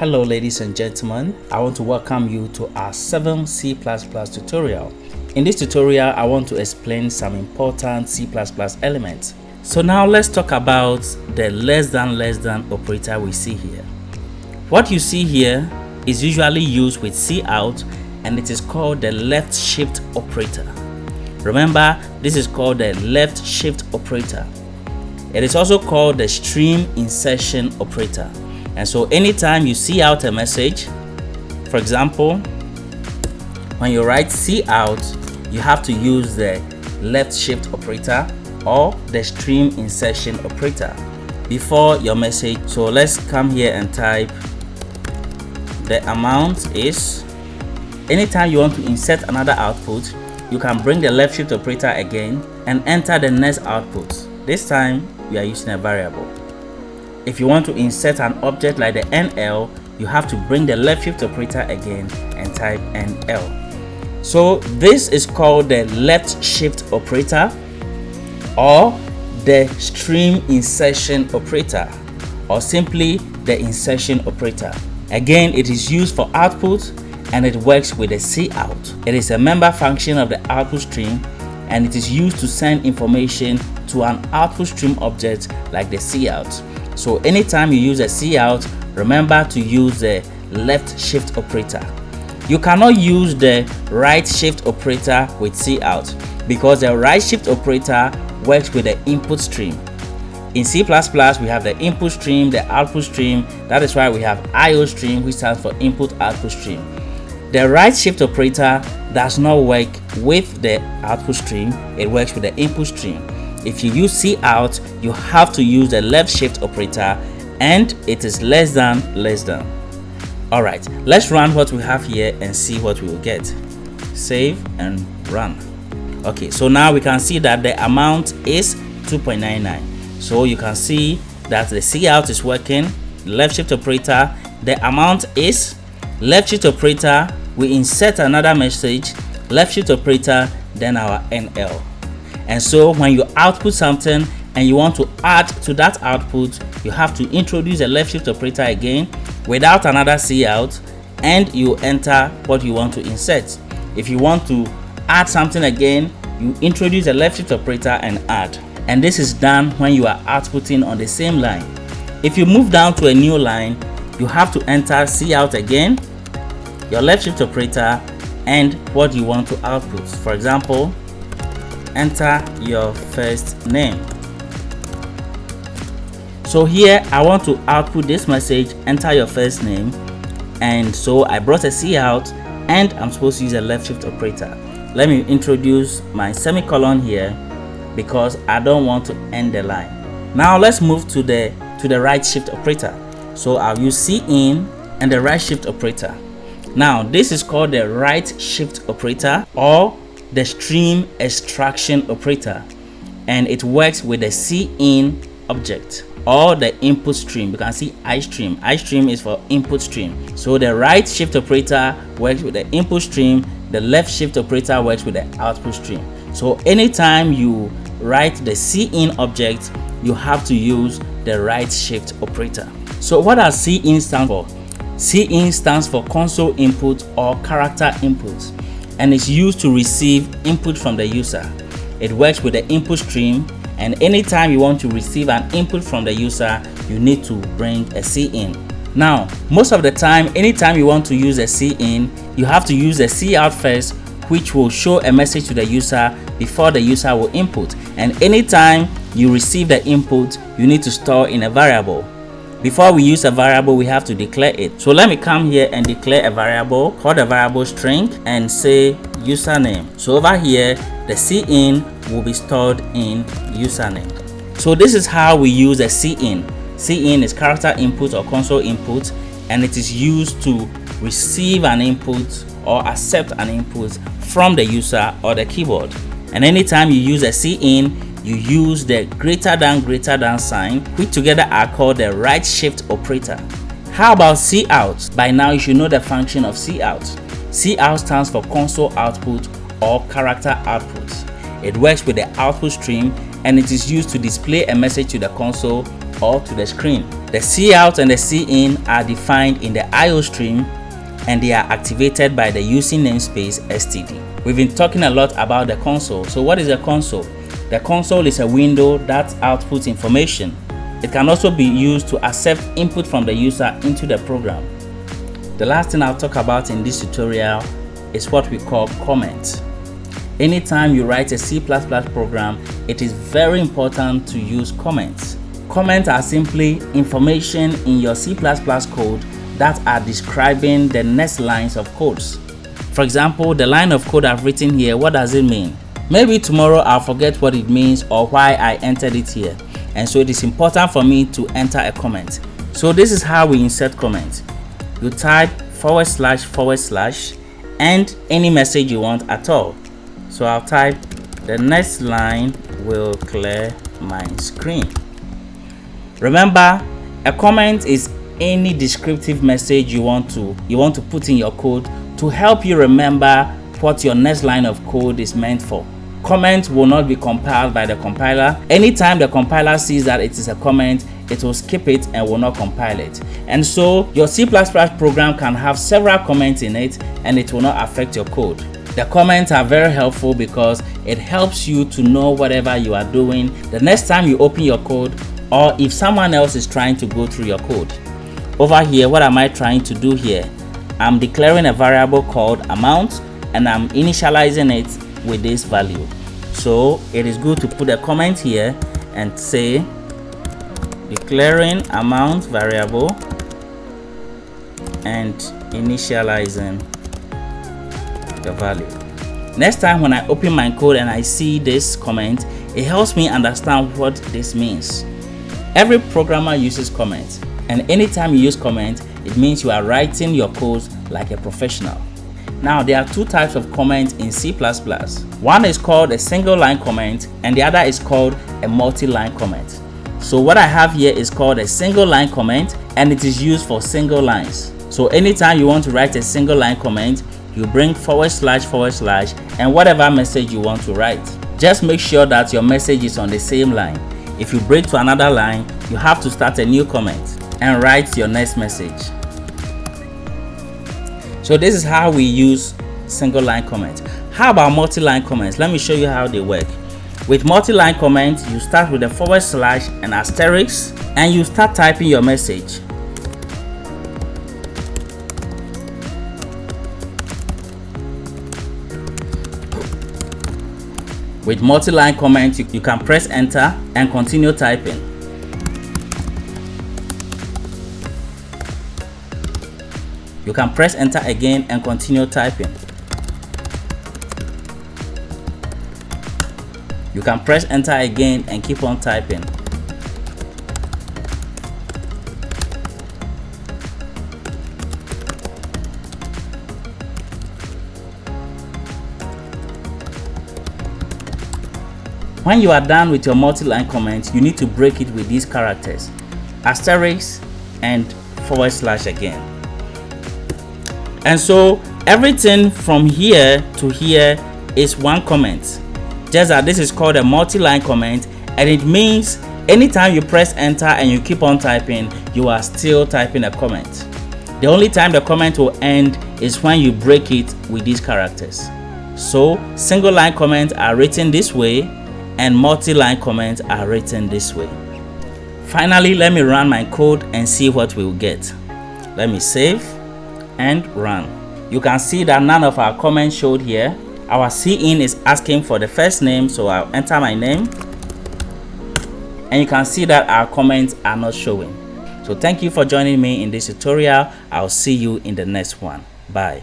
Hello ladies and gentlemen, I want to welcome you to our 7 C++ tutorial. In this tutorial, I want to explain some important C++ elements. So now let's talk about the less than operator we see here. What you see here is usually used with cout, and it is called the Leftshift operator. Remember, this is called the Leftshift operator. It is also called the stream insertion operator. And so anytime you see out a message, for example, when you write cout, you have to use the Leftshift operator or the stream insertion operator before your message. So let's come here and type the amount is. Anytime you want to insert another output, you can bring the Leftshift operator again and enter the next output. This time we are using a variable. If you want to insert an object like the NL, you have to bring the Leftshift operator again and type NL. So this is called the Leftshift operator or the stream insertion operator, or simply the insertion operator. Again, it is used for output and it works with the cout. It is a member function of the output stream, and it is used to send information to an output stream object like the cout. So anytime you use a cout, remember to use the Leftshift operator. You cannot use the Rightshift operator with cout because the Rightshift operator works with the input stream. In C++, we have the input stream, the output stream. That is why we have iostream, which stands for input output stream. The Rightshift operator does not work with the output stream, it works with the input stream. If you use cout, you have to use the Leftshift operator, and it is less than. Alright, let's run what we have here and see what we will get. Save and run. Okay, so now we can see that the amount is 2.99. So you can see that the cout is working, Leftshift operator, the amount is Leftshift operator, we insert another message, Leftshift operator, then our NL. And so when you output something and you want to add to that output, you have to introduce a Leftshift operator again without another cout, and you enter what you want to insert. If you want to add something again, you introduce a Leftshift operator and add. And this is done when you are outputting on the same line. If you move down to a new line, you have to enter cout again, your Leftshift operator, and what you want to output. For example, enter your first name. So here I want to output this message, enter your first name, and so I brought a cout and I'm supposed to use a Leftshift operator. Let me introduce my semicolon here because I don't want to end the line. Now let's move to the Rightshift operator. So I'll use cin and the Rightshift operator. Now this is called the Rightshift operator or the stream extraction operator, and it works with the cin object or the input stream. You can see iostream. Iostream is for input stream. So the Rightshift operator works with the input stream, the Leftshift operator works with the output stream. So anytime you write the cin object, you have to use the Rightshift operator. So what does cin stand for? Cin stands for console input or character input, and is used to receive input from the user. It works with the input stream, and anytime you want to receive an input from the user, you need to bring a cin. Now, most of the time, anytime you want to use a cin, you have to use a cout first, which will show a message to the user before the user will input. And anytime you receive the input, you need to store in a variable. Before we use a variable, we have to declare it. So let me come here and declare a variable, call the variable string, and say username. So over here, the cin will be stored in username. So this is how we use a cin. Cin is character input or console input, and it is used to receive an input or accept an input from the user or the keyboard. And anytime you use a cin, you use the greater than sign, which together are called the Rightshift operator. How about cout? By now you should know the function of cout. Cout stands for console output or character output. It works with the output stream, and it is used to display a message to the console or to the screen. The cout and the cin are defined in the iostream, and they are activated by the using namespace std. We've been talking a lot about the console. So what is a console? The console is a window that outputs information. It can also be used to accept input from the user into the program. The last thing I'll talk about in this tutorial is what we call comments. Anytime you write a C++ program, it is very important to use comments. Comments are simply information in your C++ code that are describing the next lines of codes. For example, the line of code I've written here, what does it mean? Maybe tomorrow I'll forget what it means or why I entered it here. And so it is important for me to enter a comment. So this is how we insert comments. You type / and any message you want at all. So I'll type, the next line will clear my screen. Remember, a comment is any descriptive message you want to put in your code to help you remember what your next line of code is meant for. Comment will not be compiled by the compiler. Anytime the compiler sees that it is a comment, it will skip it and will not compile it. And so your C++ program can have several comments in it and it will not affect your code. The comments are very helpful because it helps you to know whatever you are doing the next time you open your code, or if someone else is trying to go through your code. Over here, what am I trying to do here? I'm declaring a variable called amount and I'm initializing it with this value. So it is good to put a comment here and say declaring amount variable and initializing the value. Next time when I open my code and I see this comment, it helps me understand what this means. Every programmer uses comments, and anytime you use comments, it means you are writing your code like a professional. Now there are two types of comments in C++. One is called a single line comment and the other is called a multi-line comment. So what I have here is called a single line comment and it is used for single lines. So anytime you want to write a single line comment, you bring / and whatever message you want to write. Just make sure that your message is on the same line. If you break to another line, you have to start a new comment and write your next message. So this is how we use single line comments. How about multi-line comments? Let me show you how they work. With multi-line comments, you start with a / and asterisk and you start typing your message. With multi-line comments, you can press enter and continue typing. You can press enter again and continue typing. You can press enter again and keep on typing. When you are done with your multi-line comments, you need to break it with these characters, asterisk and / again. And so everything from here to here is one comment. Just that this is called a multi-line comment, and it means anytime you press enter and you keep on typing, you are still typing a comment. The only time the comment will end is when you break it with these characters. So single line comments are written this way and multi-line comments are written this way. Finally, let me run my code and see what we will get. Let me save and run. You can see that none of our comments showed here. Our cin is asking for the first name, so I'll enter my name. And you can see that our comments are not showing. So thank you for joining me in this tutorial. I'll see you in the next one. Bye.